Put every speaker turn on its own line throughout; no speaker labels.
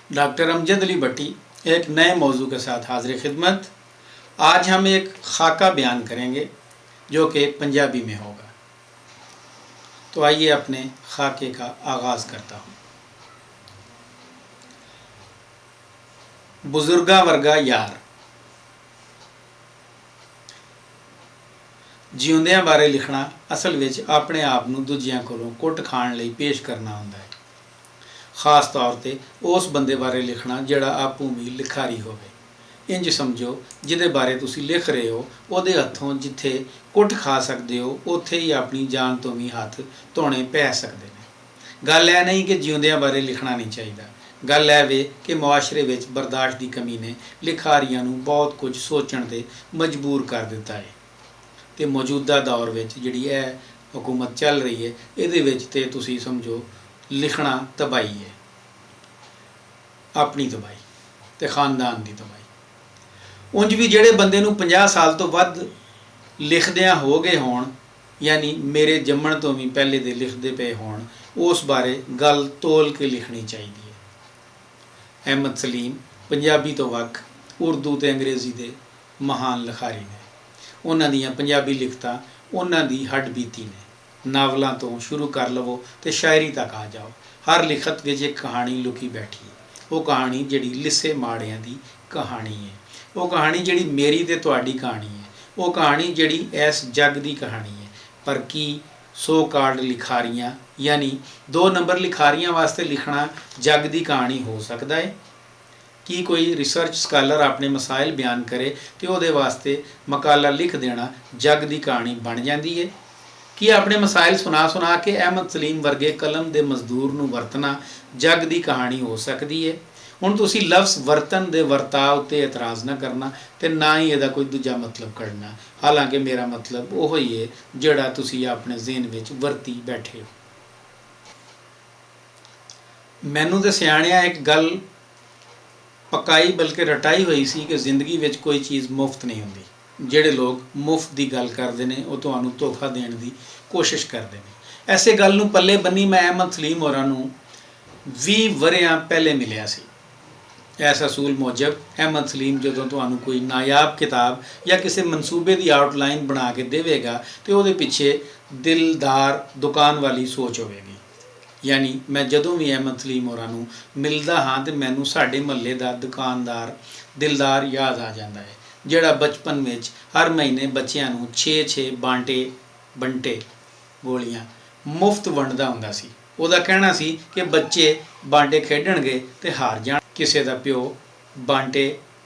Doctor Amjad Ali भट्टी एक नए मौजू के साथ हाजिर खिदमत। आज हम एक खाका बयान करेंगे जो कि पंजाबी में होगा। तो आइए अपने खाके का आगाज़ करता हूँ। बुजुर्गा वर्गा यार, ਜਿਉਂਦਿਆਂ ਬਾਰੇ ਲਿਖਣਾ ਅਸਲ ਵਿੱਚ ਆਪਣੇ ਆਪ ਨੂੰ ਦੂਜਿਆਂ ਕੋਲੋਂ ਕੁੱਟ ਖਾਣ ਲਈ ਪੇਸ਼ ਕਰਨਾ ਹੁੰਦਾ ਹੈ। ਖਾਸ ਤੌਰ ਤੇ ਉਸ ਬੰਦੇ ਬਾਰੇ ਲਿਖਣਾ ਜਿਹੜਾ ਆਪੂ ਵੀ ਲਿਖਾਰੀ ਹੋਵੇ। ਇੰਜ ਸਮਝੋ ਜਿਹਦੇ ਬਾਰੇ ਤੁਸੀਂ ਲਿਖ ਰਹੇ ਹੋ ਉਹਦੇ ਹੱਥੋਂ ਜਿੱਥੇ ਕੁੱਟ ਖਾ ਸਕਦੇ ਹੋ ਉੱਥੇ ਹੀ ਆਪਣੀ ਜਾਨ ਤੋਂ ਵੀ ਹੱਥ ਧੋਣੇ ਪੈ ਸਕਦੇ ਨੇ। ਗੱਲ ਇਹ ਨਹੀਂ ਕਿ ਜਿਉਂਦਿਆਂ ਬਾਰੇ ਲਿਖਣਾ ਨਹੀਂ ਚਾਹੀਦਾ। ਗੱਲ ਇਹ ਵੇ ਕਿ ਮੁਆਸ਼ਰੇ ਵਿੱਚ ਬਰਦਾਸ਼ਤ ਦੀ ਕਮੀ ਨੇ ਲਿਖਾਰੀਆਂ ਨੂੰ ਬਹੁਤ ਕੁਝ ਸੋਚਣ ਤੇ ਮਜਬੂਰ ਕਰ ਦਿੱਤਾ ਹੈ। ਤੇ ਮੌਜੂਦਾ ਦੌਰ ਵਿੱਚ ਜਿਹੜੀ ਇਹ हुकूमत चल रही है ਇਹਦੇ ਵਿੱਚ ਤੇ ਤੁਸੀਂ ਸਮਝੋ ਲਿਖਣਾ ਤਬਾਹੀ ਹੈ, ਆਪਣੀ ਤਬਾਹੀ ਤੇ ਖਾਨਦਾਨ ਦੀ ਤਬਾਹੀ। ਉਂਝ ਵੀ ਜਿਹੜੇ ਬੰਦੇ ਨੂੰ 50 ਸਾਲ ਤੋਂ ਵੱਧ ਲਿਖਦਿਆਂ ਹੋ ਗਏ ਹੋਣ, ਯਾਨੀ ਮੇਰੇ ਜੰਮਣ ਤੋਂ ਵੀ ਪਹਿਲੇ ਦੇ ਲਿਖਦੇ ਪਏ ਹੋਣ, ਉਸ ਬਾਰੇ ਗੱਲ ਤੋਲ ਕੇ ਲਿਖਣੀ ਚਾਹੀਦੀ ਹੈ। ਅਹਿਮਦ ਸਲੀਮ ਪੰਜਾਬੀ ਤੋਂ ਵੱਖ ਉਰਦੂ ਤੇ ਅੰਗਰੇਜ਼ੀ ਦੇ ਮਹਾਨ ਲਿਖਾਰੀ ਨੇ। ਉਹਨਾਂ ਦੀਆਂ ਪੰਜਾਬੀ ਲਿਖਤਾਂ ਉਹਨਾਂ ਦੀ ਹੱਡ ਬੀਤੀ ਨੇ। ਨਾਵਲਾਂ ਤੋਂ ਸ਼ੁਰੂ ਕਰ ਲਵੋ ਤੇ ਸ਼ਾਇਰੀ ਤੱਕ ਆ ਜਾਓ, ਹਰ ਲਿਖਤ ਵਿੱਚ ਇੱਕ ਕਹਾਣੀ ਲੁਕੀ ਬੈਠੀ ਹੈ। ਉਹ ਕਹਾਣੀ ਜਿਹੜੀ ਲਿੱਸੇ ਮਾੜਿਆਂ ਦੀ ਕਹਾਣੀ ਹੈ, ਉਹ ਕਹਾਣੀ ਜਿਹੜੀ ਮੇਰੀ ਤੇ ਤੁਹਾਡੀ ਕਹਾਣੀ ਹੈ, ਉਹ ਕਹਾਣੀ ਜਿਹੜੀ ਇਸ ਜੱਗ ਦੀ ਕਹਾਣੀ ਹੈ। ਪਰ ਕੀ ਸੋ ਕਾਲਡ ਲਿਖਾਰੀਆਂ ਯਾਨੀ 2 ਨੰਬਰ ਲਿਖਾਰੀਆਂ ਵਾਸਤੇ ਲਿਖਣਾ ਜੱਗ ਦੀ ਕਹਾਣੀ ਹੋ ਸਕਦਾ ਹੈ? ਕੀ ਕੋਈ ਰਿਸਰਚ ਸਕਾਲਰ ਆਪਣੇ ਮਸਾਇਲ ਬਿਆਨ ਕਰੇ ਤੇ ਉਹਦੇ ਵਾਸਤੇ ਮਕਾਲਾ ਲਿਖ ਦੇਣਾ ਜੱਗ ਦੀ ਕਹਾਣੀ ਬਣ ਜਾਂਦੀ ਹੈ? ਕੀ ਆਪਣੇ ਮਸਾਇਲ ਸੁਣਾ ਕੇ ਅਹਿਮਦ ਸਲੀਮ ਵਰਗੇ ਕਲਮ ਦੇ ਮਜ਼ਦੂਰ ਨੂੰ ਵਰਤਣਾ ਜੱਗ ਦੀ ਕਹਾਣੀ ਹੋ ਸਕਦੀ ਹੈ? ਹੁਣ ਤੁਸੀਂ ਲਫ਼ਜ਼ ਵਰਤਨ ਦੇ ਵਰਤਾਅ ਉੱਤੇ ਇਤਰਾਜ਼ ਨਾ ਕਰਨਾ ਤੇ ਨਾ ਹੀ ਇਹਦਾ ਕੋਈ ਦੂਜਾ ਮਤਲਬ ਕੱਢਣਾ, ਹਾਲਾਂਕਿ ਮੇਰਾ ਮਤਲਬ ਉਹ ਹੀ ਹੈ ਜਿਹੜਾ ਤੁਸੀਂ ਆਪਣੇ ਜ਼ਿਹਨ ਵਿੱਚ ਵਰਤੀ ਬੈਠੇ ਹੋ। ਮੈਨੂੰ ਤੇ ਸਿਆਣਿਆਂ ਇੱਕ ਗੱਲ ਪਕਾਈ ਬਲਕਿ ਰਟਾਈ ਹੋਈ ਸੀ ਕਿ ਜ਼ਿੰਦਗੀ ਵਿੱਚ ਕੋਈ ਚੀਜ਼ ਮੁਫਤ ਨਹੀਂ ਹੁੰਦੀ। ਜਿਹੜੇ ਲੋਕ ਮੁਫਤ ਦੀ ਗੱਲ ਕਰਦੇ ਨੇ ਉਹ ਤੁਹਾਨੂੰ ਧੋਖਾ ਦੇਣ ਦੀ ਕੋਸ਼ਿਸ਼ ਕਰਦੇ ਨੇ। ਐਸੇ ਗੱਲ ਨੂੰ ਪੱਲੇ ਬੰਨੀ ਮੈਂ ਅਹਿਮਦ ਸਲੀਮ ਹੋਰਾਂ ਨੂੰ 20 ਵਰ੍ਹਿਆਂ ਪਹਿਲੇ ਮਿਲਿਆ ਸੀ। ਇਸ ਅਸੂਲ ਮੁਜਬ ਅਹਿਮਦ ਸਲੀਮ ਜਦੋਂ ਤੁਹਾਨੂੰ ਕੋਈ ਨਾਯਾਬ ਕਿਤਾਬ ਜਾਂ ਕਿਸੇ ਮਨਸੂਬੇ ਦੀ ਆਊਟਲਾਈਨ ਬਣਾ ਕੇ ਦੇਵੇਗਾ ਤੇ ਉਹਦੇ ਪਿੱਛੇ ਦਿਲਦਾਰ ਦੁਕਾਨ ਵਾਲੀ ਸੋਚ ਹੋਵੇਗੀ। ਯਾਨੀ ਮੈਂ ਜਦੋਂ ਵੀ ਅਹਿਮਦ ਸਲੀਮ ਹੋਰਾਂ ਨੂੰ ਮਿਲਦਾ ਹਾਂ ਤੇ ਮੈਨੂੰ ਸਾਡੇ ਮਹੱਲੇ ਦਾ ਦੁਕਾਨਦਾਰ ਦਿਲਦਾਰ ਯਾਦ ਆ ਜਾਂਦਾ ਹੈ, ਜਿਹੜਾ ਬਚਪਨ ਵਿੱਚ ਹਰ ਮਹੀਨੇ ਬੱਚਿਆਂ ਨੂੰ 6 ਬੰਟੇ ਗੋਲੀਆਂ ਮੁਫਤ ਵੰਡਦਾ ਹੁੰਦਾ ਸੀ। ਉਹਦਾ ਕਹਿਣਾ ਸੀ ਕਿ ਬੱਚੇ ਬਾਂਟੇ ਖੇਡਣਗੇ ਤੇ ਹਾਰ ਜਾਣ। ਕਿਸੇ ਦਾ ਪਿਓ ਬਾਂਟੇ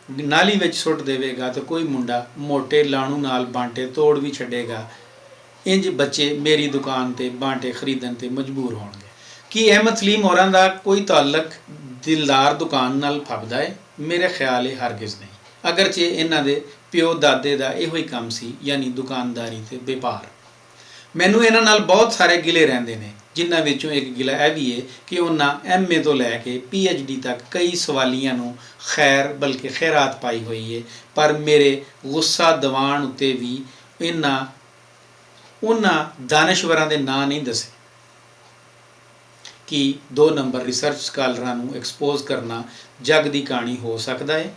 ਨਾਲੀ ਵਿੱਚ ਸੁੱਟ ਦੇਵੇਗਾ ਤੇ ਕੋਈ ਮੁੰਡਾ ਮੋਟੇ ਲਾਣੂ ਨਾਲ ਬਾਂਟੇ ਤੋੜ ਵੀ ਛੱਡੇਗਾ। ਇੰਜ ਬੱਚੇ ਮੇਰੀ ਦੁਕਾਨ ਤੇ ਬਾਂਟੇ ਖਰੀਦਣ ਤੇ ਮਜਬੂਰ ਹੋਣਗੇ। ਕੀ ਅਹਿਮਦ ਸਲੀਮ ਹੋਰਾਂ ਦਾ ਕੋਈ ਤਾਲੁਕ ਦਿਲਦਾਰ ਦੁਕਾਨ ਨਾਲ ਫੱਬਦਾ ਹੈ? ਮੇਰੇ ਖਿਆਲ ਇਹ ਹਰਗਿਜ਼ ਨਹੀਂ, ਅਗਰਚੇ ਇਹਨਾਂ ਦੇ ਪਿਓ ਦਾਦੇ ਦਾ ਇਹੋ ਹੀ ਕੰਮ ਸੀ, ਯਾਨੀ ਦੁਕਾਨਦਾਰੀ ਤੇ ਵਪਾਰ। ਮੈਨੂੰ ਇਹਨਾਂ ਨਾਲ ਬਹੁਤ ਸਾਰੇ ਗਿਲੇ ਰਹਿੰਦੇ ਨੇ, ਜਿਨ੍ਹਾਂ ਵਿੱਚੋਂ ਇੱਕ ਗਿਲਾ ਇਹ ਵੀ ਹੈ ਕਿ ਉਹਨਾਂ MA ਤੋਂ ਲੈ ਕੇ PhD ਤੱਕ ਕਈ ਸਵਾਲੀਆਂ ਨੂੰ ਖੈਰ ਬਲਕਿ ਖੈਰਾਤ ਪਾਈ ਹੋਈ ਹੈ, ਪਰ ਮੇਰੇ ਗੁੱਸਾ ਦੀਵਾਨ ਉੱਤੇ ਵੀ ਉਹਨਾਂ ਦਾਨਸ਼ਵਰਾਂ ਦੇ ਨਾਂ ਨਹੀਂ ਦੱਸੇ। ਕੀ 2 ਨੰਬਰ ਰਿਸਰਚ ਸਕਾਲਰਾਂ ਨੂੰ ਐਕਸਪੋਜ਼ ਕਰਨਾ ਜੱਗ ਦੀ ਕਹਾਣੀ ਹੋ ਸਕਦਾ ਹੈ?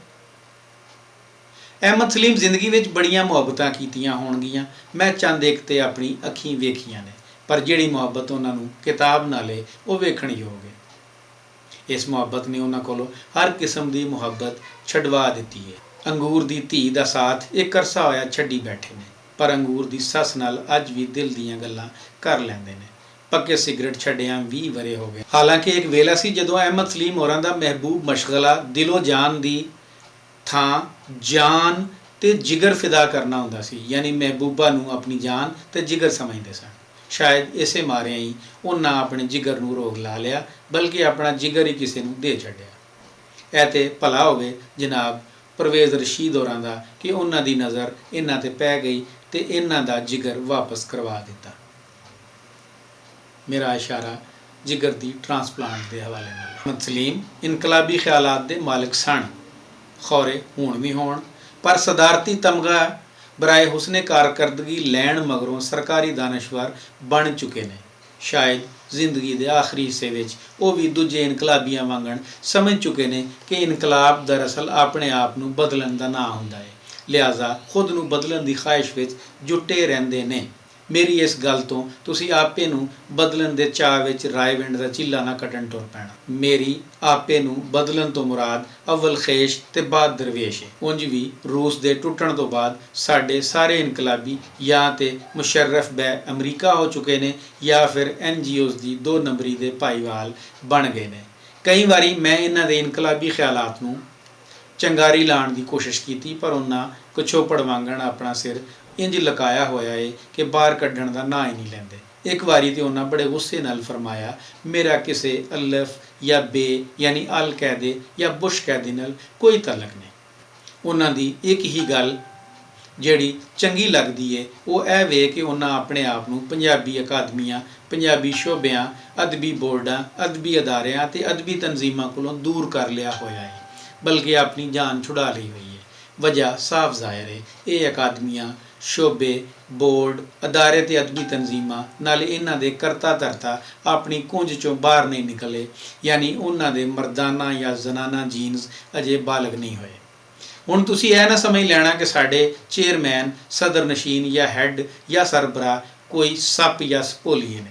ਅਹਿਮਦ ਸਲੀਮ ਜ਼ਿੰਦਗੀ ਵਿੱਚ ਬੜੀਆਂ ਮੁਹੱਬਤਾਂ ਕੀਤੀਆਂ ਹੋਣਗੀਆਂ, ਮੈਂ ਚੰਦ ਇੱਕ ਤੇ ਆਪਣੀ ਅੱਖੀਂ ਵੇਖੀਆਂ ਨੇ, ਪਰ ਜਿਹੜੀ ਮੁਹੱਬਤ ਉਹਨਾਂ ਨੂੰ ਕਿਤਾਬ ਨਾਲੇ ਉਹ ਵੇਖਣਯੋਗ ਹੈ। ਇਸ ਮੁਹੱਬਤ ਨੇ ਉਹਨਾਂ ਕੋਲੋਂ ਹਰ ਕਿਸਮ ਦੀ ਮੁਹੱਬਤ ਛਡਵਾ ਦਿੱਤੀ ਹੈ। ਅੰਗੂਰ ਦੀ ਧੀ ਦਾ ਸਾਥ ਇੱਕ ਅਰਸਾ ਹੋਇਆ ਛੱਡੀ ਬੈਠੇ ਨੇ, ਪਰ ਅੰਗੂਰ ਦੀ ਸੱਸ ਨਾਲ ਅੱਜ ਵੀ ਦਿਲ ਦੀਆਂ ਗੱਲਾਂ ਕਰ ਲੈਂਦੇ ਨੇ। ਪੱਕੇ ਸਿਗਰਟ ਛੱਡਿਆਂ 20 ਵਰ੍ਹੇ ਹੋ ਗਏ। ਹਾਲਾਂਕਿ ਇੱਕ ਵੇਲਾ ਸੀ ਜਦੋਂ ਅਹਿਮਦ ਸਲੀਮ ਹੋਰਾਂ ਦਾ ਮਹਿਬੂਬ ਮਸ਼ਗਲਾ ਦਿਲੋਂ ਜਾਨ ਦੀ ਥਾਂ ਜਾਨ ਤੇ ਜਿਗਰ ਫਿਦਾ ਕਰਨਾ ਹੁੰਦਾ ਸੀ, ਯਾਨੀ ਮਹਿਬੂਬਾ ਨੂੰ ਆਪਣੀ ਜਾਨ ਤੇ ਜਿਗਰ ਸਮਝਦੇ ਸਨ। ਸ਼ਾਇਦ ਇਸੇ ਮਾਰਿਆਂ ਹੀ ਉਹਨਾਂ ਆਪਣੇ ਜਿਗਰ ਨੂੰ ਰੋਗ ਲਾ ਲਿਆ, ਬਲਕਿ ਆਪਣਾ ਜਿਗਰ ਹੀ ਕਿਸੇ ਨੂੰ ਦੇ ਛੱਡਿਆ। ਇਹ ਤੇ ਭਲਾ ਹੋਵੇ ਜਨਾਬ ਪਰਵੇਜ਼ ਰਸ਼ੀਦ ਹੋਰਾਂ ਦਾ ਕਿ ਉਹਨਾਂ ਦੀ ਨਜ਼ਰ ਇਹਨਾਂ ਤੇ ਪੈ ਗਈ ਤੇ ਇਹਨਾਂ ਦਾ ਜਿਗਰ ਵਾਪਸ ਕਰਵਾ ਦਿੱਤਾ। ਮੇਰਾ ਇਸ਼ਾਰਾ ਜਿਗਰ ਦੀ ਟ੍ਰਾਂਸਪਲਾਂਟ ਦੇ ਹਵਾਲੇ ਨਾਲ। ਅਹਿਮਦ ਸਲੀਮ ਇਨਕਲਾਬੀ ਖਿਆਲਾਤ ਦੇ ਮਾਲਕ ਸਨ, ਖੌਰੇ ਹੁਣ ਵੀ ਹੋਣ, ਪਰ ਸਦਾਰਤੀ ਤਮਗਾ ਬਰਾਏ ਹੁਸਨੇ ਕਾਰਕਰਦਗੀ ਲੈਣ ਮਗਰੋਂ ਸਰਕਾਰੀ ਦਾਨਸ਼ਵਰ ਬਣ ਚੁੱਕੇ ਨੇ। ਸ਼ਾਇਦ ਜ਼ਿੰਦਗੀ ਦੇ ਆਖਰੀ ਹਿੱਸੇ ਵਿੱਚ ਉਹ ਵੀ ਦੂਜੇ ਇਨਕਲਾਬੀਆਂ ਵਾਂਗਣ ਸਮਝ ਚੁੱਕੇ ਨੇ ਕਿ ਇਨਕਲਾਬ ਦਰਅਸਲ ਆਪਣੇ ਆਪ ਨੂੰ ਬਦਲਣ ਦਾ ਨਾਂ ਹੁੰਦਾ ਹੈ, ਲਿਹਾਜ਼ਾ ਖੁਦ ਨੂੰ ਬਦਲਣ ਦੀ ਖਾਹਿਸ਼ ਵਿੱਚ ਜੁਟੇ ਰਹਿੰਦੇ ਨੇ। ਮੇਰੀ ਇਸ ਗੱਲ ਤੋਂ ਤੁਸੀਂ ਆਪੇ ਨੂੰ ਬਦਲਣ ਦੇ ਚਾਅ ਵਿੱਚ ਰਾਏਵਿੰਡ ਦਾ ਚਿੱਲਾ ਨਾ ਕੱਟਣ ਤੁਰ ਪੈਣਾ। ਮੇਰੀ ਆਪੇ ਨੂੰ ਬਦਲਣ ਤੋਂ ਮੁਰਾਦ ਅਵਲ ਖੇਸ਼ ਤੇ ਬਾਅਦ ਦਰਵੇਸ਼ ਹੈ। ਉਂਝ ਵੀ ਰੂਸ ਦੇ ਟੁੱਟਣ ਤੋਂ ਬਾਅਦ ਸਾਡੇ ਸਾਰੇ ਇਨਕਲਾਬੀ ਜਾਂ ਤੇ ਮੁਸ਼ਰਫ ਬੈ ਅਮਰੀਕਾ ਹੋ ਚੁੱਕੇ ਨੇ ਜਾਂ ਫਿਰ NGOs ਦੀ 2 ਨੰਬਰੀ ਦੇ ਭਾਈਵਾਲ ਬਣ ਗਏ ਨੇ। ਕਈ ਵਾਰੀ ਮੈਂ ਇਹਨਾਂ ਦੇ ਇਨਕਲਾਬੀ ਖਿਆਲਾਤ ਨੂੰ ਚੰਗਾਰੀ ਲਾਉਣ ਦੀ ਕੋਸ਼ਿਸ਼ ਕੀਤੀ, ਪਰ ਉਹਨਾਂ ਕਛੋਪੜ ਵਾਂਗਣ ਆਪਣਾ ਸਿਰ ਇੰਜ ਲਕਾਇਆ ਹੋਇਆ ਏ ਕਿ ਬਾਹਰ ਕੱਢਣ ਦਾ ਨਾਂ ਹੀ ਨਹੀਂ ਲੈਂਦੇ। ਇੱਕ ਵਾਰੀ ਤੇ ਉਹਨਾਂ ਬੜੇ ਗੁੱਸੇ ਨਾਲ ਫਰਮਾਇਆ, ਮੇਰਾ ਕਿਸੇ ਅਲਫ ਜਾਂ ਬੇ ਯਾਨੀ ਅਲ ਕਾਇਦੇ ਜਾਂ ਬੁਸ਼ ਕਾਇਦੇ ਨਾਲ ਕੋਈ ਤਾਲੁਕ ਨਹੀਂ। ਉਹਨਾਂ ਦੀ ਇੱਕ ਹੀ ਗੱਲ ਜਿਹੜੀ ਚੰਗੀ ਲੱਗਦੀ ਏ ਉਹ ਇਹ ਵੇ ਕਿ ਉਹਨਾਂ ਆਪਣੇ ਆਪ ਨੂੰ ਪੰਜਾਬੀ ਅਕਾਦਮੀਆਂ, ਪੰਜਾਬੀ ਸ਼ੋਬਿਆਂ, ਅਦਬੀ ਬੋਰਡਾਂ, ਅਦਬੀ ਅਦਾਰਿਆਂ ਤੇ ਅਦਬੀ ਤਨਜ਼ੀਮਾਂ ਕੋਲੋਂ ਦੂਰ ਕਰ ਲਿਆ ਹੋਇਆ ਹੈ, ਬਲਕਿ ਆਪਣੀ ਜਾਨ ਛੁਡਾ ਲਈ ਹੋਈ ਹੈ। ਵਜ੍ਹਾ ਸਾਫ਼ ਜ਼ਾਹਿਰ ਹੈ, ਇਹ ਅਕਾਦਮੀਆਂ, ਸ਼ੋਬੇ, ਬੋਰਡ, ਅਦਾਰੇ ਤੇ ਅਦਬੀ ਤਨਜ਼ੀਮਾਂ ਨਾਲੇ ਇਹਨਾਂ ਦੇ ਕਰਤਾ ਧਰਤਾ ਆਪਣੀ ਕੁੰਜ ਚੋਂ ਬਾਹਰ ਨਹੀਂ ਨਿਕਲੇ, ਯਾਨੀ ਉਹਨਾਂ ਦੇ ਮਰਦਾਨਾ ਜਾਂ ਜ਼ਨਾਨਾ ਜੀਨਸ ਅਜੇ ਬਾਲਗ ਨਹੀਂ ਹੋਏ। ਹੁਣ ਤੁਸੀਂ ਇਹ ਨਾ ਸਮਝ ਲੈਣਾ ਕਿ ਸਾਡੇ ਚੇਅਰਮੈਨ, ਸਦਰ ਨਸ਼ੀਨ ਜਾਂ ਹੈੱਡ ਜਾਂ ਸਰਬਰਾਹ ਕੋਈ ਸੱਪ ਜਾਂ ਸਪੋਲੀਏ ਨੇ।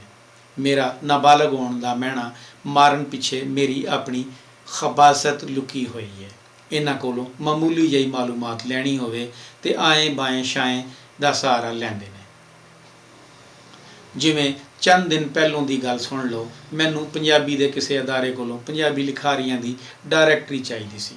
ਮੇਰਾ ਨਾਬਾਲਗ ਹੋਣ ਦਾ ਮਹਿਣਾ ਮਾਰਨ ਪਿੱਛੇ ਮੇਰੀ ਆਪਣੀ ਖਬਾਸਤ ਲੁਕੀ ਹੋਈ ਹੈ। ਇਹਨਾਂ ਕੋਲੋਂ ਮਾਮੂਲੀ ਜਿਹੀ ਮਾਲੂਮਾਤ ਲੈਣੀ ਹੋਵੇ ਤੇ ਆਏ ਬਾਏ ਸ਼ਾਏ ਦਾ ਸਹਾਰਾ ਲੈਂਦੇ ਨੇ। ਜਿਵੇਂ ਚੰਦ ਦਿਨ ਪਹਿਲੋਂ ਦੀ ਗੱਲ ਸੁਣ ਲਓ, ਮੈਨੂੰ ਪੰਜਾਬੀ ਦੇ ਕਿਸੇ ਅਦਾਰੇ ਕੋਲੋਂ ਪੰਜਾਬੀ ਲਿਖਾਰੀਆਂ ਦੀ ਡਾਇਰੈਕਟਰੀ ਚਾਹੀਦੀ ਸੀ।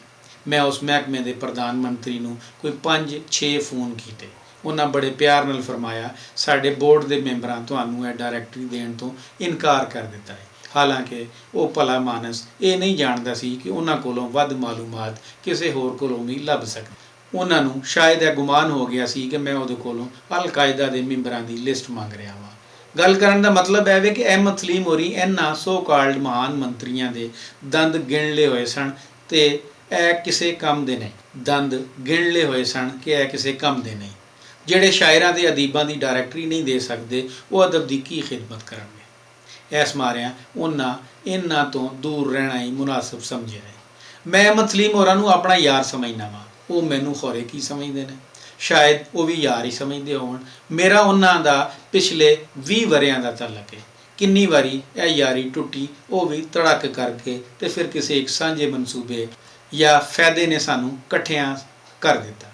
ਮੈਂ ਉਸ ਮਹਿਕਮੇ ਦੇ ਪ੍ਰਧਾਨ ਮੰਤਰੀ ਨੂੰ ਕੋਈ 5-6 ਫੋਨ ਕੀਤੇ। ਉਹਨਾਂ ਬੜੇ ਪਿਆਰ ਨਾਲ ਫਰਮਾਇਆ, ਸਾਡੇ ਬੋਰਡ ਦੇ ਮੈਂਬਰਾਂ ਤੁਹਾਨੂੰ ਇਹ ਡਾਇਰੈਕਟਰੀ ਦੇਣ ਤੋਂ ਇਨਕਾਰ ਕਰ ਦਿੱਤਾ ਹੈ। ਹਾਲਾਂਕਿ ਉਹ ਭਲਾ ਮਾਨਸ ਇਹ ਨਹੀਂ ਜਾਣਦਾ ਸੀ ਕਿ ਉਹਨਾਂ ਕੋਲੋਂ ਵੱਧ ਮਾਲੂਮਾਤ ਕਿਸੇ ਹੋਰ ਕੋਲੋਂ ਵੀ ਲੱਭ ਸਕਦੀ। ਉਹਨਾਂ ਨੂੰ ਸ਼ਾਇਦ ਇਹ ਗੁਮਾਨ ਹੋ ਗਿਆ ਸੀ ਕਿ ਮੈਂ ਉਹਦੇ ਕੋਲੋਂ ਅਲ ਕਾਇਦਾ ਦੇ ਮੈਂਬਰਾਂ ਦੀ ਲਿਸਟ ਮੰਗ ਰਿਹਾ ਹਾਂ। ਗੱਲ ਕਰਨ ਦਾ ਮਤਲਬ ਹੈ ਕਿ ਅਹਿਮਦ ਸਲੀਮ ਹੋਰੀ ਇਹਨਾਂ ਸੋ ਕਾਲਡ ਮਹਾਨ ਮੰਤਰੀਆਂ ਦੇ ਦੰਦ ਗਿਣ ਲਏ ਹੋਏ ਸਨ ਤੇ ਇਹ ਕਿਸੇ ਕੰਮ ਦੇ ਨਹੀਂ। ਦੰਦ ਗਿਣ ਲਏ ਹੋਏ ਸਨ ਕਿ ਇਹ ਕਿਸੇ ਕੰਮ ਦੇ ਨਹੀਂ। ਜਿਹੜੇ ਸ਼ਾਇਰਾਂ ਤੇ ਅਦੀਬਾਂ ਦੀ ਡਾਇਰੈਕਟਰੀ ਨਹੀਂ ਦੇ ਸਕਦੇ, ਉਹ ਅਦਬ ਦੀ ਕੀ ਖਿਦਮਤ ਕਰਨਗੇ। ਇਸ ਮਾਰਿਆਂ ਉਹਨਾਂ ਇਹਨਾਂ ਤੋਂ ਦੂਰ ਰਹਿਣਾ ਹੀ ਮੁਨਾਸਬ ਸਮਝਿਆ ਹੈ। ਮੈਂ ਅਹਿਮਦ ਸਲੀਮ ਹੋਰਾਂ ਨੂੰ ਆਪਣਾ ਯਾਰ ਸਮਝਦਾ ਵਾਂ, ਉਹ ਮੈਨੂੰ ਖੌਰੇ ਕੀ ਸਮਝਦੇ ਨੇ। ਸ਼ਾਇਦ ਉਹ ਵੀ ਯਾਰ ਹੀ ਸਮਝਦੇ ਹੋਣ। ਮੇਰਾ ਉਹਨਾਂ ਦਾ ਪਿਛਲੇ 20 ਵਰਿਆਂ ਦਾ ਤਾਲੁਕ ਹੈ। ਕਿੰਨੀ ਵਾਰੀ ਇਹ ਯਾਰੀ ਟੁੱਟੀ, ਉਹ ਵੀ ਧੜਕ ਕਰਕੇ ਤੇ ਫਿਰ ਕਿਸੇ ਇੱਕ ਸਾਂਝੇ ਮਨਸੂਬੇ ਜਾਂ ਫਾਇਦੇ ਨੇ ਸਾਨੂੰ ਇਕੱਠਿਆਂ ਕਰ ਦਿੱਤਾ।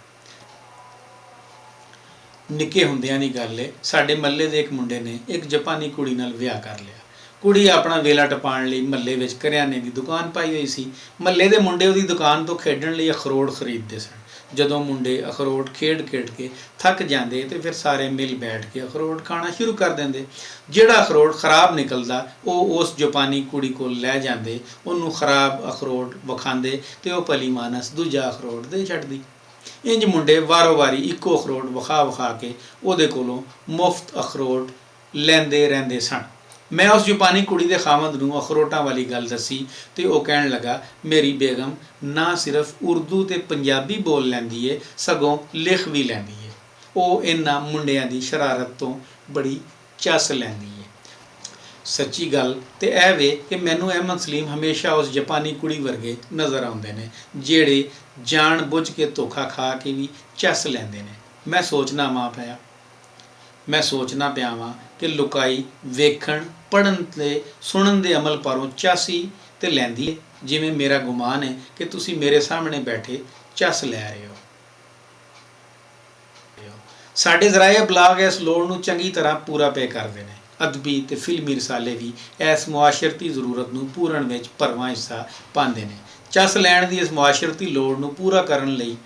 ਨਿੱਕੇ ਹੁੰਦਿਆਂ ਦੀ ਗੱਲ ਹੈ, ਸਾਡੇ ਮਹੱਲੇ ਦੇ ਇੱਕ ਮੁੰਡੇ ਨੇ ਇੱਕ ਜਾਪਾਨੀ ਕੁੜੀ ਨਾਲ ਵਿਆਹ ਕਰ ਲਿਆ। ਕੁੜੀ ਆਪਣਾ ਵੇਲਾ ਟਪਾਉਣ ਲਈ ਮਹੱਲੇ ਵਿੱਚ ਕਰਿਆਨੇ ਦੀ ਦੁਕਾਨ ਪਾਈ ਹੋਈ ਸੀ। ਮਹੱਲੇ ਦੇ ਮੁੰਡੇ ਉਹਦੀ ਦੁਕਾਨ ਤੋਂ ਖੇਡਣ ਲਈ ਅਖਰੋਟ ਖਰੀਦਦੇ ਸਨ। ਜਦੋਂ ਮੁੰਡੇ ਅਖਰੋਟ ਖੇਡ ਕੇ ਥੱਕ ਜਾਂਦੇ ਤੇ ਫਿਰ ਸਾਰੇ ਮਿਲ ਬੈਠ ਕੇ ਅਖਰੋਟ ਖਾਣਾ ਸ਼ੁਰੂ ਕਰ ਦਿੰਦੇ। ਜਿਹੜਾ ਅਖਰੋਟ ਖਰਾਬ ਨਿਕਲਦਾ ਉਹ ਉਸ ਜਾਪਾਨੀ ਕੁੜੀ ਕੋਲ ਲੈ ਜਾਂਦੇ, ਉਹਨੂੰ ਖਰਾਬ ਅਖਰੋਟ ਵਿਖਾਉਂਦੇ ਤੇ ਉਹ ਭਲੀ ਮਾਨਸ ਦੂਜਾ ਅਖਰੋਟ ਦੇ ਛੱਡਦੀ। ਇੰਜ ਮੁੰਡੇ ਵਾਰੋ ਵਾਰੀ ਇੱਕੋ ਅਖਰੋਟ ਵਿਖਾ ਕੇ ਉਹਦੇ ਕੋਲੋਂ ਮੁਫਤ ਅਖਰੋਟ ਲੈਂਦੇ ਰਹਿੰਦੇ ਸਨ। ਮੈਂ ਉਸ ਜਾਪਾਨੀ ਕੁੜੀ ਦੇ ਖਾਵੰਦ ਨੂੰ ਅਖਰੋਟਾਂ ਵਾਲੀ ਗੱਲ ਦੱਸੀ ਤੇ ਉਹ ਕਹਿਣ ਲੱਗਾ, ਮੇਰੀ ਬੇਗਮ ਨਾ ਸਿਰਫ ਉਰਦੂ ਤੇ ਪੰਜਾਬੀ ਬੋਲ ਲੈਂਦੀ ਏ, ਸਗੋਂ ਲਿਖ ਵੀ ਲੈਂਦੀ ਏ। ਉਹ ਇਹਨਾਂ ਮੁੰਡਿਆਂ ਦੀ ਸ਼ਰਾਰਤ ਤੋਂ ਬੜੀ ਚੱਸ ਲੈਂਦੀ ਏ। ਸੱਚੀ ਗੱਲ ਤੇ ਇਹ ਵੇ ਕਿ ਮੈਨੂੰ ਅਹਿਮਦ ਸਲੀਮ ਹਮੇਸ਼ਾ ਉਸ ਜਾਪਾਨੀ ਕੁੜੀ ਵਰਗੇ ਨਜ਼ਰ ਆਉਂਦੇ ਨੇ, ਜਿਹੜੇ ਜਾਣ ਬੁੱਝ ਕੇ ਧੋਖਾ ਖਾ ਕੇ ਵੀ ਚੱਸ ਲੈਂਦੇ ਨੇ। ਮੈਂ ਸੋਚਣਾ ਪਿਆ ਵਾਂ ਕਿ ਲੁਕਾਈ ਵੇਖਣ, ਪੜ੍ਹਨ ਤੇ ਸੁਣਨ ਦੇ ਅਮਲ ਪਾਰੋਂ ਚਾਸੀ ਤੇ ਲੈਂਦੀ ਹੈ, ਜਿਵੇਂ ਮੇਰਾ ਗੁਮਾਨ ਹੈ ਕਿ ਤੁਸੀਂ ਮੇਰੇ ਸਾਹਮਣੇ ਬੈਠੇ ਚੱਸ ਲੈ ਰਹੇ ਹੋ। ਸਾਡੇ ਜ਼ਰਾਏ ਬਲਾਗ ਇਸ ਲੋੜ ਨੂੰ ਚੰਗੀ ਤਰ੍ਹਾਂ ਪੂਰਾ ਪੇ ਕਰਦੇ ਨੇ। ਅਦਬੀ ਤੇ ਫਿਲਮੀ ਰਸਾਲੇ ਵੀ ਇਸ ਮੁਆਸ਼ਰਤੀ ਜ਼ਰੂਰਤ ਨੂੰ ਪੂਰਨ ਵਿੱਚ ਭਰਵਾਂ ਹਿੱਸਾ ਪਾਉਂਦੇ ਨੇ। ਚੱਸ ਲੈਣ ਦੀ ਇਸ ਮੁਆਸ਼ਰਤੀ ਲੋੜ ਨੂੰ ਪੂਰਾ ਕਰਨ ਲਈ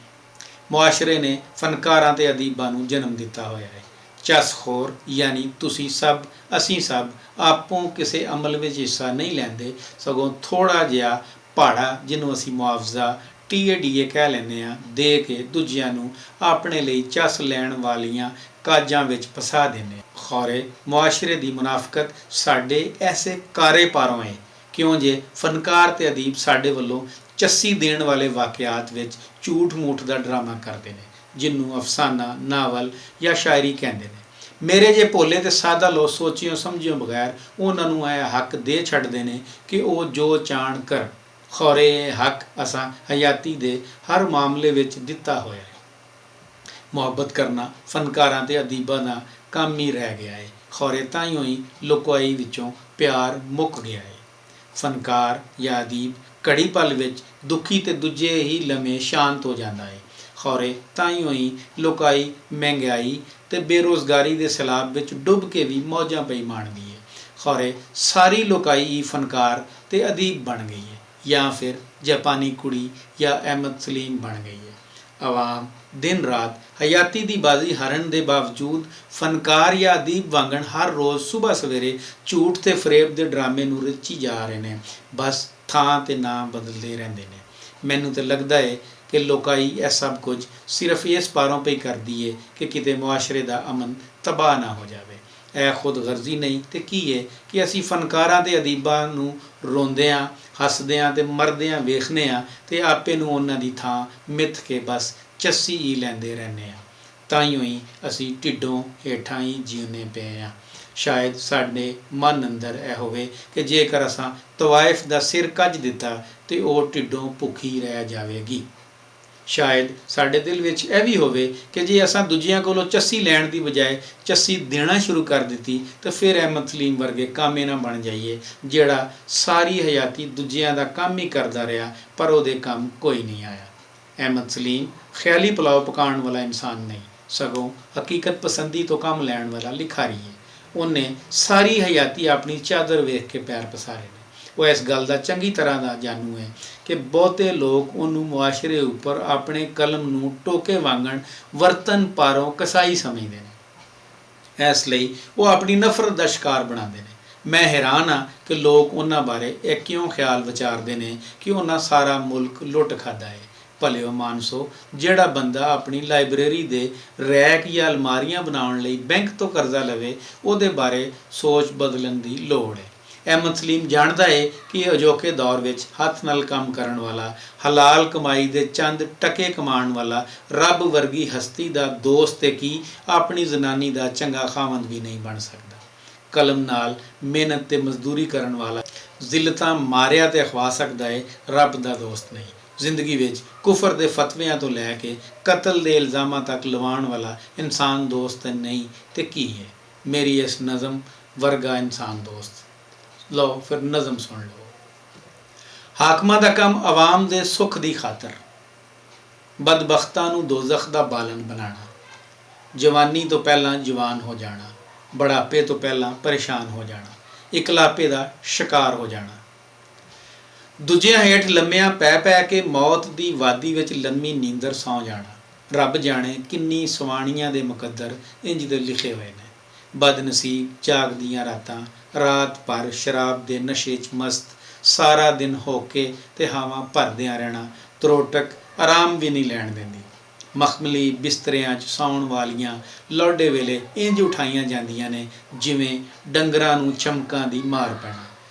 ਮੁਆਸ਼ਰੇ ਨੇ ਫਨਕਾਰਾਂ ਤੇ ਅਦੀਬਾਂ ਨੂੰ ਜਨਮ ਦਿੱਤਾ ਹੋਇਆ ਹੈ। ਚੱਸਖੋਰ ਯਾਨੀ ਤੁਸੀਂ ਸਭ, ਅਸੀਂ ਸਭ ਆਪੋਂ ਕਿਸੇ ਅਮਲ ਵਿੱਚ ਹਿੱਸਾ ਨਹੀਂ ਲੈਂਦੇ, ਸਗੋਂ ਥੋੜ੍ਹਾ ਜਿਹਾ ਭਾੜਾ, ਜਿਹਨੂੰ ਅਸੀਂ ਮੁਆਵਜ਼ਾ TADA ਕਹਿ ਲੈਂਦੇ ਹਾਂ, ਦੇ ਕੇ ਦੂਜਿਆਂ ਨੂੰ ਆਪਣੇ ਲਈ ਚੱਸ ਲੈਣ ਵਾਲੀਆਂ ਕਾਜਾਂ ਵਿੱਚ ਫਸਾ ਦਿੰਦੇ। ਖੌਰੇ ਮੁਆਸ਼ਰੇ ਦੀ ਮੁਨਾਫਕਤ ਸਾਡੇ ਐਸੇ ਕਾਰੇ ਪਾਰੋਂ ਹੈ, ਕਿਉਂ ਜੇ ਫਨਕਾਰ ਤੇ ਅਦੀਬ ਸਾਡੇ ਵੱਲੋਂ ਚੱਸੀ ਦੇਣ ਵਾਲੇ ਵਾਕਿਆਤ ਵਿੱਚ ਝੂਠ ਮੂਠ ਦਾ ਡਰਾਮਾ ਕਰਦੇ ਨੇ, ਜਿਹਨੂੰ ਅਫਸਾਨਾ, ਨਾਵਲ ਜਾਂ ਸ਼ਾਇਰੀ ਕਹਿੰਦੇ ਨੇ। ਮੇਰੇ ਜੇ ਭੋਲੇ ਤੇ ਸਾਦਾ ਲੋਕ ਸੋਚਿਓ ਸਮਝਿਓ ਬਗੈਰ ਉਹਨਾਂ ਨੂੰ ਇਹ ਹੱਕ ਦੇ ਛੱਡਦੇ ਨੇ ਕਿ ਉਹ ਜੋ ਚਾਣ ਕਰ। ਖੌਰੇ ਇਹ ਹੱਕ ਅਸਾਂ ਹਯਾਤੀ ਦੇ ਹਰ ਮਾਮਲੇ ਵਿੱਚ ਦਿੱਤਾ ਹੋਇਆ ਹੈ। ਮੁਹੱਬਤ ਕਰਨਾ ਫਨਕਾਰਾਂ ਤੇ ਅਦੀਬਾਂ ਦਾ ਕੰਮ ਹੀ ਰਹਿ ਗਿਆ ਹੈ। ਖੌਰੇ ਤਾਈਓ ਹੀ ਲੁਕਾਈ ਵਿੱਚੋਂ ਪਿਆਰ ਮੁੱਕ ਗਿਆ ਹੈ। ਫਨਕਾਰ ਜਾਂ ਅਦੀਬ ਘੜੀ ਪਲ ਵਿੱਚ ਦੁਖੀ ਤੇ ਦੂਜੇ ਹੀ ਲਮੇ ਸ਼ਾਂਤ ਹੋ ਜਾਂਦਾ ਹੈ। ਖੌਰੇ ਤਾਈਓ ਹੀ ਲੁਕਾਈ ਮਹਿੰਗਾਈ ਤੇ ਬੇਰੁਜ਼ਗਾਰੀ ਦੇ ਸੈਲਾਬ ਵਿੱਚ ਡੁੱਬ ਕੇ ਵੀ ਮੌਜਾਂ ਪਈ ਮਾਣਦੀ ਹੈ। ਖੌਰੇ ਸਾਰੀ ਲੁਕਾਈ ਹੀ ਫਨਕਾਰ ਤੇ ਅਦੀਬ ਬਣ ਗਈ ਹੈ ਜਾਂ ਫਿਰ ਜਾਪਾਨੀ ਕੁੜੀ ਜਾਂ ਅਹਿਮਦ ਸਲੀਮ ਬਣ ਗਈ ਹੈ। ਆਵਾਮ ਦਿਨ ਰਾਤ ਹਯਾਤੀ ਦੀ ਬਾਜ਼ੀ ਹਾਰਨ ਦੇ ਬਾਵਜੂਦ ਫਨਕਾਰ ਜਾਂ ਅਦੀਬ ਵਾਂਗਣ ਹਰ ਰੋਜ਼ ਸੁਬਹ ਸਵੇਰੇ ਝੂਠ ਤੇ ਫਰੇਬ ਦੇ ਡਰਾਮੇ ਨੂੰ ਰਚੀ ਜਾ ਰਹੇ ਨੇ। ਬਸ ਥਾਂ ਤੇ ਨਾਂ ਬਦਲਦੇ ਰਹਿੰਦੇ ਨੇ। ਮੈਨੂੰ ਤਾਂ ਲੱਗਦਾ ਹੈ ਕਿ ਲੋਕਾਈ ਇਹ ਸਭ ਕੁਝ ਸਿਰਫ ਇਸ ਪਾਰੋਂ ਪਈ ਕਰਦੀ ਹੈ ਕਿ ਕਿਤੇ ਮੁਆਸ਼ਰੇ ਦਾ ਅਮਨ ਤਬਾਹ ਨਾ ਹੋ ਜਾਵੇ। ਇਹ ਖੁਦ ਗਰਜ਼ੀ ਨਹੀਂ ਤੇ ਕੀ ਹੈ ਕਿ ਅਸੀਂ ਫਨਕਾਰਾਂ ਤੇ ਅਦੀਬਾਂ ਨੂੰ ਰੋਂਦਿਆਂ ਹੱਸਦਿਆਂ ਤੇ ਮਰਦਿਆਂ ਵੇਖਦੇ ਹਾਂ ਤੇ ਆਪੇ ਨੂੰ ਉਹਨਾਂ ਦੀ ਥਾਂ ਮਿੱਥ ਕੇ ਬਸ ਚੱਸੀ ਹੀ ਲੈਂਦੇ ਰਹਿੰਦੇ ਹਾਂ। ਤਾਈਓ ਹੀ ਅਸੀਂ ਢਿੱਡੋਂ ਹੇਠਾਂ ਹੀ ਜਿਉਂਦੇ ਪਏ ਹਾਂ। ਸ਼ਾਇਦ ਸਾਡੇ ਮਨ ਅੰਦਰ ਇਹ ਹੋਵੇ ਕਿ ਜੇਕਰ ਅਸਾਂ ਤਵਾਇਫ ਦਾ ਸਿਰ ਕੱਜ ਦਿੱਤਾ ਤੇ ਉਹ ਢਿੱਡੋਂ ਭੁੱਖੀ ਰਹਿ ਜਾਵੇਗੀ। ਸ਼ਾਇਦ ਸਾਡੇ ਦਿਲ ਵਿੱਚ ਇਹ ਵੀ ਹੋਵੇ ਕਿ ਜੇ ਅਸਾਂ ਦੂਜਿਆਂ ਕੋਲੋਂ ਚੱਸੀ ਲੈਣ ਦੀ ਬਜਾਏ ਚੱਸੀ ਦੇਣਾ ਸ਼ੁਰੂ ਕਰ ਦਿੱਤੀ ਤਾਂ ਫਿਰ ਅਹਿਮਦ ਸਲੀਮ ਵਰਗੇ ਕਾਮੇ ਨਾ ਬਣ ਜਾਈਏ, ਜਿਹੜਾ ਸਾਰੀ ਹਯਾਤੀ ਦੂਜਿਆਂ ਦਾ ਕੰਮ ਹੀ ਕਰਦਾ ਰਿਹਾ ਪਰ ਉਹਦੇ ਕੰਮ ਕੋਈ ਨਹੀਂ ਆਇਆ। ਅਹਿਮਦ ਸਲੀਮ ਖਿਆਲੀ ਪੁਲਾਓ ਪਕਾਉਣ ਵਾਲਾ ਇਨਸਾਨ ਨਹੀਂ, ਸਗੋਂ ਹਕੀਕਤ ਪਸੰਦੀ ਤੋਂ ਕੰਮ ਲੈਣ ਵਾਲਾ ਲਿਖਾਰੀ ਹੈ। ਉਹਨੇ ਸਾਰੀ ਹਯਾਤੀ ਆਪਣੀ ਚਾਦਰ ਵੇਖ ਕੇ ਪੈਰ ਪਸਾਰੇ ਨੇ। ਉਹ ਇਸ ਗੱਲ ਦਾ ਚੰਗੀ ਤਰ੍ਹਾਂ ਦਾ ਜਾਣੂ ਹੈ ਕਿ ਬਹੁਤੇ ਲੋਕ ਉਹਨੂੰ ਮੁਆਸ਼ਰੇ ਉੱਪਰ ਆਪਣੇ ਕਲਮ ਨੂੰ ਟੋਕੇ ਵਾਂਗਣ ਵਰਤਨ ਪਾਰੋਂ ਕਸਾਈ ਸਮਝਦੇ ਨੇ। ਇਸ ਲਈ ਉਹ ਆਪਣੀ ਨਫ਼ਰਤ ਦਾ ਸ਼ਿਕਾਰ ਬਣਾਉਂਦੇ ਨੇ। ਮੈਂ ਹੈਰਾਨ ਹਾਂ ਕਿ ਲੋਕ ਉਹਨਾਂ ਬਾਰੇ ਇਹ ਕਿਉਂ ਖਿਆਲ ਵਿਚਾਰਦੇ ਨੇ ਕਿ ਉਹਨਾਂ ਸਾਰਾ ਮੁਲਕ ਲੁੱਟ ਖਾਧਾ ਹੈ। ਭਲਿਓ ਮਾਨਸੋ, ਜਿਹੜਾ ਬੰਦਾ ਆਪਣੀ ਲਾਇਬ੍ਰੇਰੀ ਦੇ ਰੈਕ ਜਾਂ ਅਲਮਾਰੀਆਂ ਬਣਾਉਣ ਲਈ ਬੈਂਕ ਤੋਂ ਕਰਜ਼ਾ ਲਵੇ, ਉਹਦੇ ਬਾਰੇ ਸੋਚ ਬਦਲਣ ਦੀ ਲੋੜ ਹੈ। ਅਹਿਮਦ ਸਲੀਮ ਜਾਣਦਾ ਹੈ ਕਿ ਅਜੋਕੇ ਦੌਰ ਵਿੱਚ ਹੱਥ ਨਾਲ ਕੰਮ ਕਰਨ ਵਾਲਾ, ਹਲਾਲ ਕਮਾਈ ਦੇ ਚੰਦ ਟਕੇ ਕਮਾਉਣ ਵਾਲਾ, ਰੱਬ ਵਰਗੀ ਹਸਤੀ ਦਾ ਦੋਸਤ ਤੇ ਕੀ ਆਪਣੀ ਜ਼ਨਾਨੀ ਦਾ ਚੰਗਾ ਖਾਵੰਦ ਵੀ ਨਹੀਂ ਬਣ ਸਕਦਾ। ਕਲਮ ਨਾਲ ਮਿਹਨਤ ਤੇ ਮਜ਼ਦੂਰੀ ਕਰਨ ਵਾਲਾ ਜ਼ਿਲਤਾਂ ਮਾਰਿਆ ਤੇ ਖਵਾ ਸਕਦਾ ਹੈ, ਰੱਬ ਦਾ ਦੋਸਤ ਨਹੀਂ। ਜ਼ਿੰਦਗੀ ਵਿੱਚ ਕੁਫਰ ਦੇ ਫਤਵਿਆਂ ਤੋਂ ਲੈ ਕੇ ਕਤਲ ਦੇ ਇਲਜ਼ਾਮਾਂ ਤੱਕ ਲਵਾਉਣ ਵਾਲਾ ਇਨਸਾਨ ਦੋਸਤ ਨਹੀਂ ਤੇ ਕੀ ਹੈ ਮੇਰੀ ਇਸ ਨਜ਼ਮ ਵਰਗਾ ਇਨਸਾਨ ਦੋਸਤ। ਲਓ ਫਿਰ ਨਜ਼ਮ ਸੁਣ ਲਓ। ਹਾਕਮਾਂ ਦਾ ਕੰਮ ਆਵਾਮ ਦੇ ਸੁੱਖ ਦੀ ਖਾਤਰ, ਬਦਬਖਤਾਂ ਨੂੰ ਦੋਜ਼ਖ ਦਾ ਬਾਲਣ ਬਣਾਉਣਾ, ਜਵਾਨੀ ਤੋਂ ਪਹਿਲਾਂ ਜਵਾਨ ਹੋ ਜਾਣਾ, ਬੁਢਾਪੇ ਤੋਂ ਪਹਿਲਾਂ ਪਰੇਸ਼ਾਨ ਹੋ ਜਾਣਾ, ਇਕਲਾਪੇ ਦਾ ਸ਼ਿਕਾਰ ਹੋ ਜਾਣਾ, ਦੂਜਿਆਂ ਹੇਠ ਲੰਮਿਆਂ ਪੈ ਪੈ ਕੇ ਮੌਤ ਦੀ ਵਾਦੀ ਵਿੱਚ ਲੰਮੀ ਨੀਂਦਰ ਸੌਂ ਜਾਣਾ। ਰੱਬ ਜਾਣੇ ਕਿੰਨੀ ਸਵਾਣੀਆਂ ਦੇ ਮੁਕੱਦਰ ਇੰਜ ਦੇ ਲਿਖੇ ਹੋਏ ਨੇ। ਬਦਨਸੀਬ ਜਾਗਦੀਆਂ ਰਾਤਾਂ, ਰਾਤ ਭਰ ਸ਼ਰਾਬ ਦੇ ਨਸ਼ੇ 'ਚ ਮਸਤ, ਸਾਰਾ ਦਿਨ ਹੋਕੇ ਤੇ ਹਵਾ ਭਰਦਿਆਂ ਰਹਿਣਾ, ਤਰੋਟਕ ਆਰਾਮ ਵੀ ਨਹੀਂ ਲੈਣ ਦਿੰਦੀ। ਮਖਮਲੀ ਬਿਸਤਰਿਆਂ 'ਚ ਸੌਣ ਵਾਲੀਆਂ ਲੋਡੇ ਵੇਲੇ ਇੰਜ ਉਠਾਈਆਂ ਜਾਂਦੀਆਂ ਨੇ ਜਿਵੇਂ ਡੰਗਰਾਂ ਨੂੰ ਚਮਕਾਂ ਦੀ ਮਾਰ ਪੈਣਾ।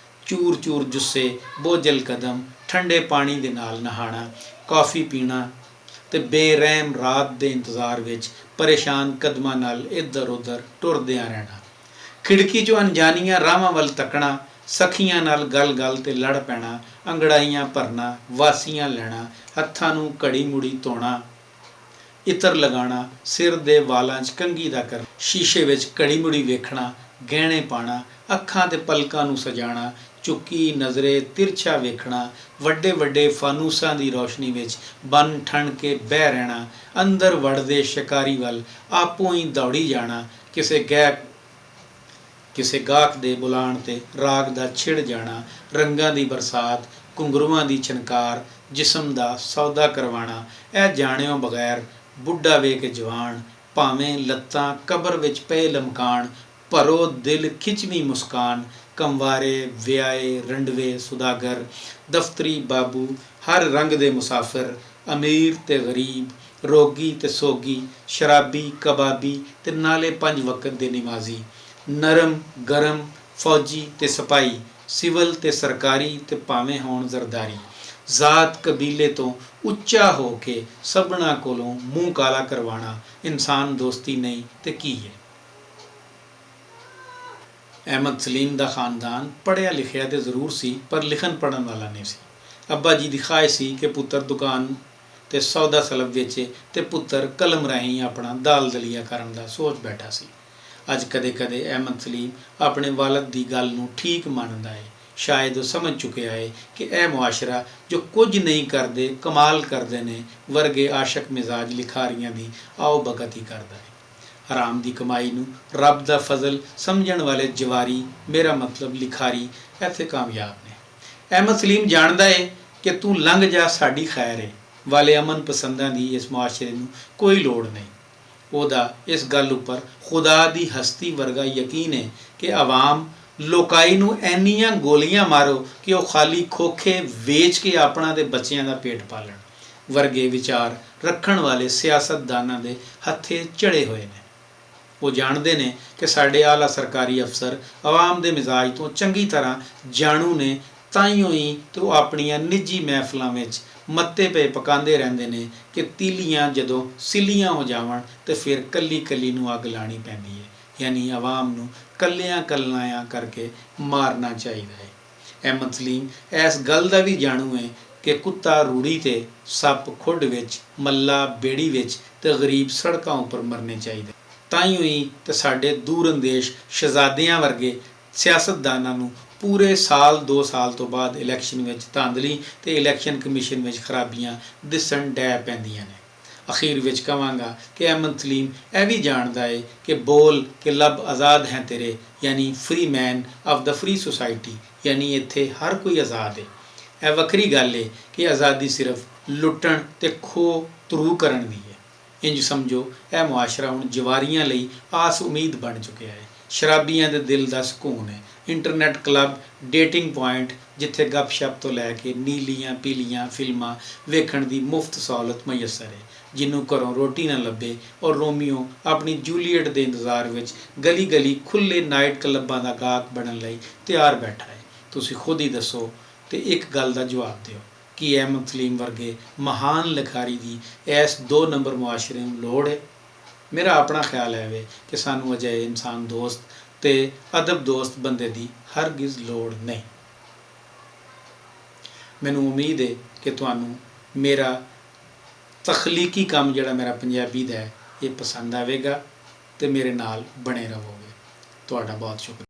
ਚੂਰ ਚੂਰ ਜੁੱਸੇ, ਬੋਝਲ ਕਦਮ, ਠੰਡੇ ਪਾਣੀ ਦੇ ਨਾਲ ਨਹਾਣਾ, ਕੌਫੀ ਪੀਣਾ ਤੇ ਬੇਰਹਿਮ ਰਾਤ ਦੇ ਇੰਤਜ਼ਾਰ ਵਿੱਚ ਪਰੇਸ਼ਾਨ ਕਦਮਾਂ ਨਾਲ ਇੱਧਰ ਉੱਧਰ ਟੁਰਦਿਆਂ ਰਹਿਣਾ। ਖਿੜਕੀ 'ਚੋਂ ਅਣਜਾਣੀਆਂ ਰਾਹਾਂ ਵੱਲ ਤੱਕਣਾ, ਸਖੀਆਂ ਨਾਲ ਗੱਲ ਤੇ ਲੜ ਪੈਣਾ, ਅੰਗੜਾਈਆਂ ਭਰਨਾ, ਵਾਸੀਆਂ ਲੈਣਾ, ਹੱਥਾਂ ਨੂੰ ਘੜੀ ਮੁੜੀ ਧੋਣਾ, ਇਤਰ ਲਗਾਉਣਾ, ਸਿਰ ਦੇ ਵਾਲਾਂ 'ਚ ਕੰਘੀ ਦਾ ਕਰਨਾ, ਸ਼ੀਸ਼ੇ ਵਿੱਚ ਘੜੀ ਮੁੜੀ ਵੇਖਣਾ, ਗਹਿਣੇ ਪਾਣਾ, ਅੱਖਾਂ ਤੇ ਪਲਕਾਂ ਨੂੰ ਸਜਾਣਾ, ਝੁੱਕੀ ਨਜ਼ਰੇ ਤਿਰਛਾ ਵੇਖਣਾ, ਵੱਡੇ ਵੱਡੇ ਫਾਨੂਸਾਂ ਦੀ ਰੌਸ਼ਨੀ ਵਿੱਚ ਬੰਨ ਠਣ ਕੇ ਬਹਿ ਰਹਿਣਾ, ਅੰਦਰ ਵੜਦੇ ਸ਼ਿਕਾਰੀ ਵੱਲ ਆਪੋ ਹੀ ਦੌੜੀ ਜਾਣਾ, ਕਿਸੇ ਗਾਹਕ ਦੇ ਬੁਲਾਉਣ ਤੇ ਰਾਗ ਦਾ ਛਿੜ ਜਾਣਾ, ਰੰਗਾਂ ਦੀ ਬਰਸਾਤ, ਘੁੰਗਰੂਆਂ ਦੀ ਛਣਕਾਰ, ਜਿਸਮ ਦਾ ਸੌਦਾ ਕਰਵਾਉਣਾ। ਇਹ ਜਾਣਿਓ ਬਗੈਰ ਬੁੱਢਾ ਵੇ ਕੇ ਜਵਾਨ, ਭਾਵੇਂ ਲੱਤਾਂ ਕਬਰ ਵਿੱਚ ਪਏ ਲਮਕਾਣ, ਭਰੋ ਦਿਲ ਖਿੱਚਵੀਂ ਮੁਸਕਾਨ, ਕੰਵਾਰੇ ਵਿਆਹੇ ਰੰਡਵੇ ਸੁਦਾਗਰ, ਦਫ਼ਤਰੀ ਬਾਬੂ, ਹਰ ਰੰਗ ਦੇ ਮੁਸਾਫਿਰ, ਅਮੀਰ ਤੇ ਗਰੀਬ, ਰੋਗੀ ਤੇ ਸੋਗੀ, ਸ਼ਰਾਬੀ ਕਬਾਬੀ ਤੇ ਨਾਲੇ 5 ਵਕਤ ਦੇ ਨਿਮਾਜ਼ੀ, ਨਰਮ ਗਰਮ, ਫੌਜੀ ਤੇ ਸਿਪਾਹੀ, ਸਿਵਲ ਤੇ ਸਰਕਾਰੀ ਤੇ ਭਾਵੇਂ ਹੋਣ ਜ਼ਰਦਾਰੀ, ਜ਼ਾਤ ਕਬੀਲੇ ਤੋਂ ਉੱਚਾ ਹੋ ਕੇ ਸਭਨਾਂ ਕੋਲੋਂ ਮੂੰਹ ਕਾਲਾ ਕਰਵਾਉਣਾ ਇਨਸਾਨ ਦੋਸਤੀ ਨਹੀਂ ਤੇ ਕੀ ਹੈ। ਅਹਿਮਦ ਸਲੀਮ ਦਾ ਖਾਨਦਾਨ ਪੜ੍ਹਿਆ ਲਿਖਿਆ ਤੇ ਜ਼ਰੂਰ ਸੀ, ਪਰ ਲਿਖਣ ਪੜ੍ਹਨ ਵਾਲਾ ਨਹੀਂ ਸੀ। ਅੱਬਾ ਜੀ ਦੀ ਖੁਆਇਸ਼ ਸੀ ਕਿ ਪੁੱਤਰ ਦੁਕਾਨ ਤੇ ਸੌਦਾ ਸਲਬ ਵੇਚੇ ਤੇ ਪੁੱਤਰ ਕਲਮ ਰਾਹੀਂ ਆਪਣਾ ਦਾਲ ਦਲੀਆ ਕਰਨ ਦਾ ਸੋਚ ਬੈਠਾ ਸੀ। ਅੱਜ ਕਦੇ ਕਦੇ ਅਹਿਮਦ ਸਲੀਮ ਆਪਣੇ ਵਾਲਦ ਦੀ ਗੱਲ ਨੂੰ ਠੀਕ ਮੰਨਦਾ ਹੈ। ਸ਼ਾਇਦ ਉਹ ਸਮਝ ਚੁੱਕਿਆ ਹੈ ਕਿ ਇਹ ਮੁਆਸ਼ਰਾ ਜੋ ਕੁਝ ਨਹੀਂ ਕਰਦੇ ਕਮਾਲ ਕਰਦੇ ਨੇ ਵਰਗੇ ਆਸ਼ਕ ਮਿਜ਼ਾਜ ਲਿਖਾਰੀਆਂ ਦੀ ਆਓ ਭਗਤ ਹੀ ਕਰਦਾ ਹੈ। ਹਰਾਮ ਦੀ ਕਮਾਈ ਨੂੰ ਰੱਬ ਦਾ ਫਜ਼ਲ ਸਮਝਣ ਵਾਲੇ ਜਵਾਰੀ, ਮੇਰਾ ਮਤਲਬ ਲਿਖਾਰੀ, ਇੱਥੇ ਕਾਮਯਾਬ ਨੇ। ਅਹਿਮਦ ਸਲੀਮ ਜਾਣਦਾ ਹੈ ਕਿ ਤੂੰ ਲੰਘ ਜਾ ਸਾਡੀ ਖੈਰ ਹੈ ਵਾਲੇ ਅਮਨ ਪਸੰਦਾਂ ਦੀ ਇਸ ਮੁਆਸ਼ਰੇ ਨੂੰ ਕੋਈ ਲੋੜ ਨਹੀਂ। ਉਹਦਾ ਇਸ ਗੱਲ ਉੱਪਰ ਖੁਦਾ ਦੀ ਹਸਤੀ ਵਰਗਾ ਯਕੀਨ ਹੈ ਕਿ ਆਵਾਮ ਲੋਕਾਈ ਨੂੰ ਇੰਨੀਆਂ ਗੋਲੀਆਂ ਮਾਰੋ ਕਿ ਉਹ ਖਾਲੀ ਖੋਖੇ ਵੇਚ ਕੇ ਆਪਣਾ ਤੇ ਬੱਚਿਆਂ ਦਾ ਪੇਟ ਪਾਲਣ ਵਰਗੇ ਵਿਚਾਰ ਰੱਖਣ ਵਾਲੇ ਸਿਆਸਤਦਾਨਾਂ ਦੇ ਹੱਥੇ ਚੜੇ ਹੋਏ ਨੇ। ਉਹ ਜਾਣਦੇ ਨੇ ਕਿ ਸਾਡੇ ਆਲਾ ਸਰਕਾਰੀ ਅਫਸਰ ਆਵਾਮ ਦੇ ਮਿਜ਼ਾਜ ਤੋਂ ਚੰਗੀ ਤਰ੍ਹਾਂ ਜਾਣੂ ਨੇ, ਤਾਈਓ ਹੀ ਤੇ ਉਹ ਆਪਣੀਆਂ ਨਿੱਜੀ ਮਹਿਫਲਾਂ ਵਿੱਚ ਮੱਤੇ ਪਏ ਪਕਾਉਂਦੇ ਰਹਿੰਦੇ ਨੇ ਕਿ ਤੀਲੀਆਂ ਜਦੋਂ ਸਿੱਲੀਆਂ ਹੋ ਜਾਵਣ ਤੇ ਫਿਰ ਕੱਲੀ ਕੱਲੀ ਨੂੰ ਅੱਗ ਲਾਣੀ ਪੈਂਦੀ ਹੈ, ਯਾਨੀ ਆਵਾਮ ਨੂੰ ਕੱਲਿਆਂ ਕੱਲਿਆਂ ਕਰਕੇ ਮਾਰਨਾ ਚਾਹੀਦਾ ਹੈ। ਅਹਿਮਦ ਸਲੀਮ ਇਸ ਗੱਲ ਦਾ ਵੀ ਜਾਣੂ ਹੈ ਕਿ ਕੁੱਤਾ ਰੂੜੀ ਤੇ ਸੱਪ ਖੁੱਡ ਵਿੱਚ, ਮੱਲਾ ਬੇੜੀ ਵਿੱਚ ਤੇ ਗਰੀਬ ਸੜਕਾਂ ਉੱਪਰ ਮਰਨੇ ਚਾਹੀਦੇ। ਤਾਈਓ ਹੀ ਤੇ ਸਾਡੇ ਦੂਰ ਅੰਦੇਸ਼ ਸ਼ਹਿਜ਼ਾਦਿਆਂ ਵਰਗੇ ਸਿਆਸਤਦਾਨਾਂ ਨੂੰ ਪੂਰੇ ਸਾਲ 2 ਸਾਲ ਤੋਂ ਬਾਅਦ ਇਲੈਕਸ਼ਨ ਵਿੱਚ ਧਾਂਦਲੀ ਤੇ ਇਲੈਕਸ਼ਨ ਕਮਿਸ਼ਨ ਵਿੱਚ ਖਰਾਬੀਆਂ ਦਿਸਣ ਡੈ ਪੈਂਦੀਆਂ ਨੇ। ਅਖੀਰ ਵਿੱਚ ਕਹਾਂਗਾ ਕਿ ਅਹਿਮਦ ਸਲੀਮ ਇਹ ਵੀ ਜਾਣਦਾ ਹੈ ਕਿ ਬੋਲ ਕਿ ਲਬ ਆਜ਼ਾਦ ਹੈ ਤੇਰੇ, ਯਾਨੀ free man of the free society, ਯਾਨੀ ਇੱਥੇ ਹਰ ਕੋਈ ਆਜ਼ਾਦ ਹੈ। ਇਹ ਵੱਖਰੀ ਗੱਲ ਹੈ ਕਿ ਆਜ਼ਾਦੀ ਸਿਰਫ ਲੁੱਟਣ ਤੇ ਖੋਹ ਤਰੂ ਕਰਨ ਦੀ ਹੈ। ਇੰਜ ਸਮਝੋ ਇਹ ਮੁਆਸ਼ਰਾ ਹੁਣ ਜਵਾਰੀਆਂ ਲਈ ਆਸ ਉਮੀਦ ਬਣ ਚੁੱਕਿਆ ਹੈ। ਸ਼ਰਾਬੀਆਂ ਦੇ ਦਿਲ ਦਾ ਸਕੂਨ ਹੈ। ਇੰਟਰਨੈਟ ਕਲੱਬ, ਡੇਟਿੰਗ ਪੁਆਇੰਟ ਜਿੱਥੇ ਗੱਪਸ਼ਪ ਤੋਂ ਲੈ ਕੇ ਨੀਲੀਆਂ ਪੀਲੀਆਂ ਫਿਲਮਾਂ ਵੇਖਣ ਦੀ ਮੁਫਤ ਸਹੂਲਤ ਮੁਯੱਸਰ ਹੈ। ਜਿਹਨੂੰ ਘਰੋਂ ਰੋਟੀ ਨਾ ਲੱਭੇ ਔਰ ਰੋਮੀਓ ਆਪਣੀ ਜੂਲੀਅਟ ਦੇ ਇੰਤਜ਼ਾਰ ਵਿੱਚ ਗਲੀ ਗਲੀ ਖੁੱਲ੍ਹੇ ਨਾਈਟ ਕਲੱਬਾਂ ਦਾ ਗਾਹਕ ਬਣਨ ਲਈ ਤਿਆਰ ਬੈਠਾ ਹੈ। ਤੁਸੀਂ ਖੁਦ ਹੀ ਦੱਸੋ ਤੇ ਇੱਕ ਗੱਲ ਦਾ ਜਵਾਬ ਦਿਓ ਕਿ ਅਹਿਮਦ ਸਲੀਮ ਵਰਗੇ ਮਹਾਨ ਲਿਖਾਰੀ ਦੀ ਇਸ 2 ਨੰਬਰ ਮੁਆਸ਼ਰੇ ਨੂੰ ਲੋੜ ਹੈ। ਮੇਰਾ ਆਪਣਾ ਖਿਆਲ ਹੈ ਵੇ ਕਿ ਸਾਨੂੰ ਅਜਿਹੇ ਇਨਸਾਨ ਦੋਸਤ ਤੇ ਅਦਬ ਦੋਸਤ ਬੰਦੇ ਦੀ ਹਰਗਿਜ਼ ਲੋੜ ਨਹੀਂ। ਮੈਨੂੰ ਉਮੀਦ ਹੈ ਕਿ ਤੁਹਾਨੂੰ ਮੇਰਾ ਤਖਲੀਕੀ ਕੰਮ ਜਿਹੜਾ ਮੇਰਾ ਪੰਜਾਬੀ ਦਾ ਹੈ ਇਹ ਪਸੰਦ ਆਵੇਗਾ ਤੇ ਮੇਰੇ ਨਾਲ ਬਣੇ ਰਹੋਗੇ। ਤੁਹਾਡਾ ਬਹੁਤ ਸ਼ੁਕਰੀਆ।